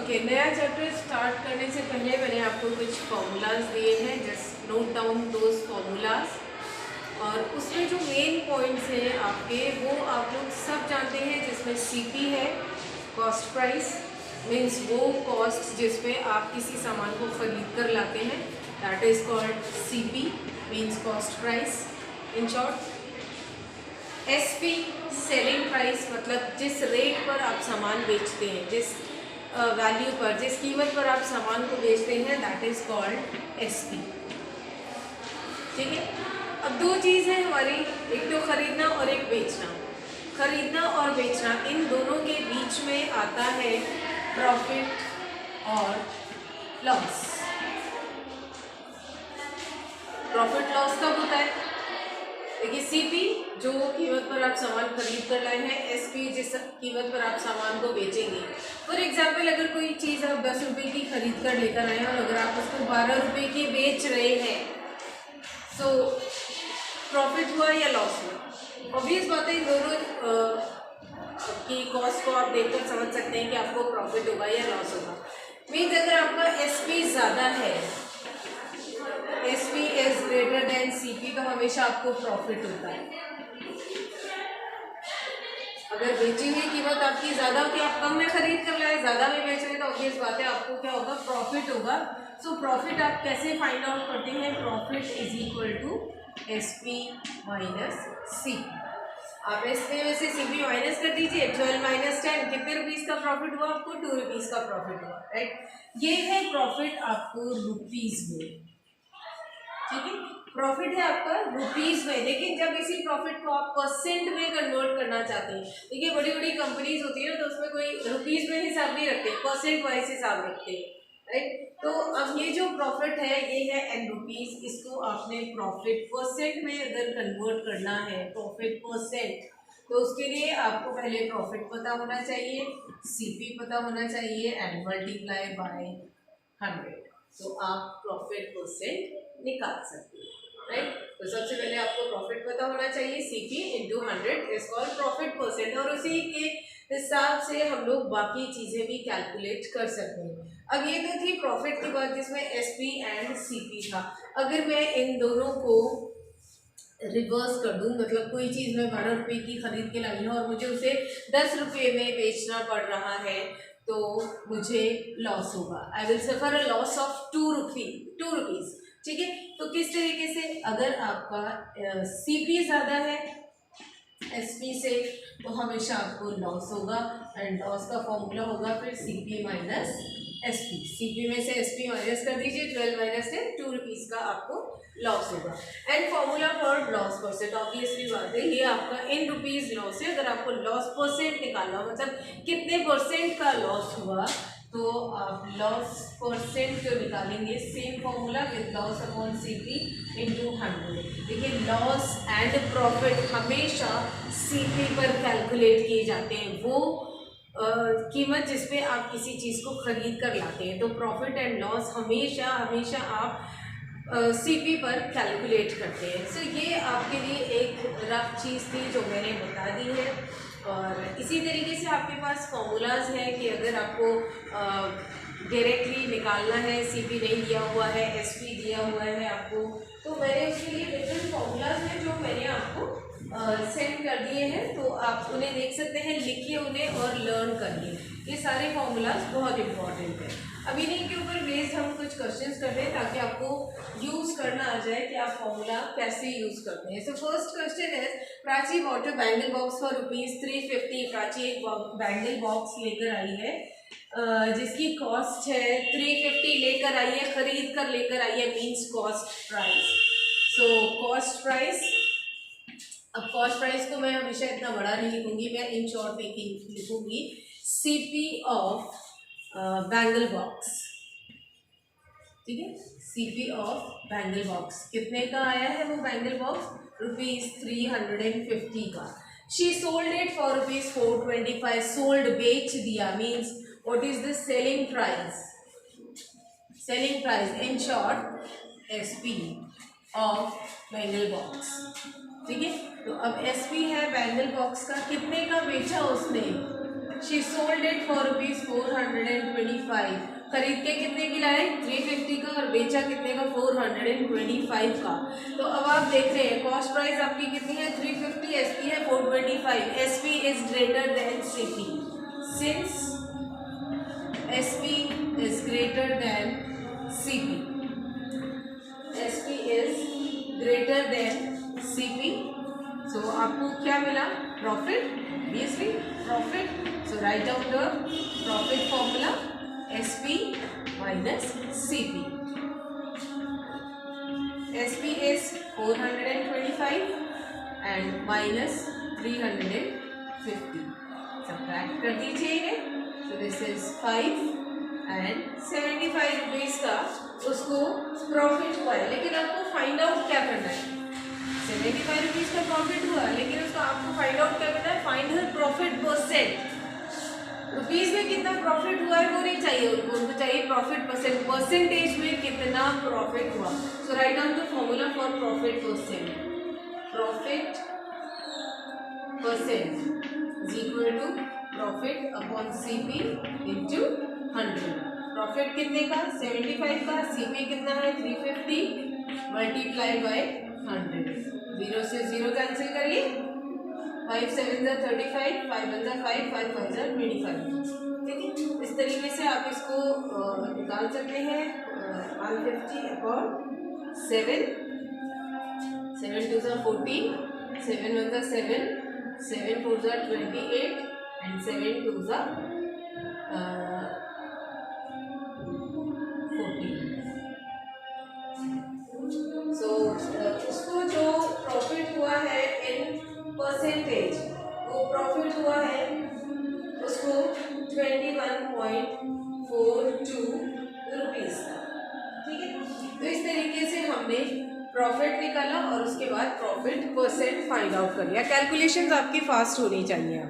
Okay, नया chapter start करने से पहले मैंने आपको कुछ फॉर्मूलाज दिए हैं, just note down those formulas. और उसमें जो मेन पॉइंट्स हैं आपके, वो आप लोग सब जानते हैं, जिसमें सीपी है, कॉस्ट प्राइस, मीन्स वो कॉस्ट जिस पे आप किसी सामान को खरीद कर लाते हैं, that is called CP, means cost price in short. SP selling price, मतलब जिस रेट पर आप सामान बेचते हैं, जिस वैल्यू पर, जिस कीमत पर आप सामान को बेचते हैं, दैट इज कॉल्ड एसपी। ठीक है, अब दो चीज़ है हमारी, एक तो खरीदना और एक बेचना। खरीदना और बेचना, इन दोनों के बीच में आता है प्रॉफिट और लॉस। प्रॉफिट लॉस कब होता है? देखिए, सीपी जो कीमत पर आप सामान खरीद कर लाए हैं, एसपी जिस कीमत पर आप सामान को बेचेंगे। फॉर एग्जाम्पल, अगर कोई चीज़ आप 10 रुपये की खरीद कर लेकर आए हैं और अगर आप उसको 12 रुपये की बेच रहे हैं, तो प्रॉफिट हुआ या लॉस हुआ? ऑब्वियस बात है, इन दोनों की कॉस्ट को आप देखकर समझ सकते हैं कि आपको प्रॉफिट होगा या लॉस होगा। मीन्स अगर आपका एसपी ज़्यादा है, SP is greater than CP, तो हमेशा आपको प्रॉफिट होता है। अगर बेची हुई कीमत आपकी ज़्यादा होती है, आप कम में खरीद कर लाए, ज़्यादा में बेच रहे हैं, तो ऑब्वियस बात है आपको क्या होगा? प्रॉफिट होगा। सो प्रॉफिट आप कैसे फाइंड आउट करते हैं? Profit is equal to SP minus C. आप एसपी में से सीपी माइनस कर दीजिए, 12 माइनस 10, कितने रुपीज़ का प्रॉफिट हुआ आपको? 2 रुपीज़ का प्रॉफिट हुआ, राइट। ये है प्रॉफिट आपको रुपीज़ में। ठीक है, प्रॉफिट है आपका रुपीज़ में, लेकिन जब इसी प्रॉफिट को आप परसेंट में कन्वर्ट करना चाहते हैं, देखिए बड़ी बड़ी कंपनीज होती है ना, तो उसमें कोई रुपीज़ में हिसाब नहीं रखते, परसेंट वाइज हिसाब रखते हैं, राइट। तो अब ये जो प्रॉफिट है, ये है एन रुपीज़, इसको आपने प्रॉफिट परसेंट में अगर कन्वर्ट करना है, प्रॉफिट परसेंट, तो उसके लिए आपको पहले प्रॉफिट पता होना चाहिए, सीपी पता होना चाहिए, एंड मल्टीप्लाई बाय 100, तो आप प्रॉफिट परसेंट निकाल सकते हैं, राइट। तो सबसे पहले आपको प्रॉफिट पता होना चाहिए, CP into 100 is called profit percent, और उसी के हिसाब से हम लोग बाकी चीज़ें भी कैलकुलेट कर सकते हैं। अब ये तो थी प्रॉफिट की बात, जिसमें एसपी एंड सीपी था। अगर मैं इन दोनों को रिवर्स कर दूं, मतलब कोई चीज़ मैं 12 रुपये की खरीद के लाई हूँ और मुझे उसे 10 रुपये में बेचना पड़ रहा है, तो मुझे लॉस होगा। I will suffer a loss of 2 rupees. ठीक है, तो किस तरीके से? अगर आपका सीपी ज़्यादा है एसपी से, तो हमेशा आपको लॉस होगा, एंड लॉस का फॉर्मूला होगा फिर सीपी माइनस एसपी। सीपी में से एसपी माइनस कर दीजिए, 12 माइनस 10, 2 रुपीज़ का आपको लॉस होगा। And formula for loss percent, obviously बात है, ये आपका इन रुपीज़ लॉस है। अगर आपको लॉस परसेंट निकालना हो, मतलब कितने परसेंट का लॉस हुआ, तो आप लॉस परसेंट जो निकालेंगे, same formula with loss upon CP into 100। देखिए, लॉस एंड प्रॉफिट हमेशा सीपी पर कैलकुलेट किए जाते हैं, वो कीमत जिस पे आप किसी चीज़ को खरीद कर लाते हैं। तो प्रॉफिट एंड लॉस हमेशा हमेशा आप सीपी पर कैलकुलेट करते हैं। सो ये आपके लिए एक रफ चीज़ थी जो मैंने बता दी है। और इसी तरीके से आपके पास फॉर्मूलाज हैं कि अगर आपको डायरेक्टली निकालना है, सीपी नहीं दिया हुआ है, एसपी दिया हुआ है आपको, तो मैंने उसके लिए डिफरेंट फॉर्मूलाज हैं जो मैंने आपको सेंड कर दिए हैं, तो आप उन्हें देख सकते हैं, लिखिए उन्हें और लर्न करिए। ये सारे फॉर्मूलाज बहुत इंपॉर्टेंट है। अब इन्हीं के ऊपर बेस्ड हम कुछ क्वेश्चंस कर रहे हैं, ताकि आपको यूज़ करना आ जाए कि आप फॉर्मूला कैसे यूज़ करते हैं। सो फर्स्ट क्वेश्चन है, Prachi bought a bangle box for ₹350। Prachi एक बैंगल बॉक्स लेकर आई है जिसकी कॉस्ट है 350, लेकर आई है, खरीद कर लेकर आई है, means cost price. So cost price, अब कॉस्ट प्राइस को मैं हमेशा इतना बड़ा नहीं लिखूंगी, मैं इन शॉर्ट में लिखूंगी सीपी ऑफ बैंगल बॉक्स। ठीक है, सीपी ऑफ बैंगल बॉक्स कितने का आया है वो बैंगल बॉक्स? ₹350 का। She sold it for ₹425। Sold बेच दिया, means what is the selling price? Selling price in short SP of bangle box. ठीक है, तो अब एसपी है बैंगल बॉक्स का, कितने का बेचा उसने? She sold it for ₹425। खरीद के कितने की लाए? 350 का, और बेचा कितने का? 425 का। तो अब आप देख रहे हैं कॉस्ट प्राइस आपकी कितनी है? 350, एसपी है 425। SP is greater than CP. Since SP is greater than CP, SP is greater than CP, so आपको क्या मिला? Profit, obviously profit. So write down the profit formula, SP minus CP. SP is 425 and minus 350, subtract कर दीजिए इन्हें। So this is 5 and 75 rupees का उसको profit हुआ है। लेकिन आपको फाइंड आउट क्या करना है? 75 रुपीज का प्रॉफिट हुआ, लेकिन उसका आपको फाइंड आउट क्या करना है? Find her profit percent. Rupees में कितना प्रॉफिट हुआ है वो नहीं चाहिए उनको चाहिए प्रॉफिट परसेंट, परसेंटेज में कितना प्रॉफिट हुआ। So write down the formula for profit percent. Profit percent is equal to profit upon CP into 100। Profit कितने का? 75 का। सीपी कितना है? 350 मल्टीप्लाई बाय 100। 0 से 0 कैंसिल करिए। 5 7 35, 5 1 5, 5 5 25। ठीक है, इस तरीके से आप इसको निकाल सकते हैं। 150 अपॉन 7, 7 2 14, 7 1 7, 7 4 28 एंड 7 2 14। सो उसको जो प्रॉफिट हुआ है इन परसेंटेज, वो प्रॉफिट हुआ है उसको 21.42 रुपीज़ का। ठीक है, तो इस तरीके से हमने प्रॉफिट निकाला और उसके बाद प्रॉफिट परसेंट फाइंड आउट कर लिया। कैलकुलेशंस आपकी फास्ट होनी चाहिए।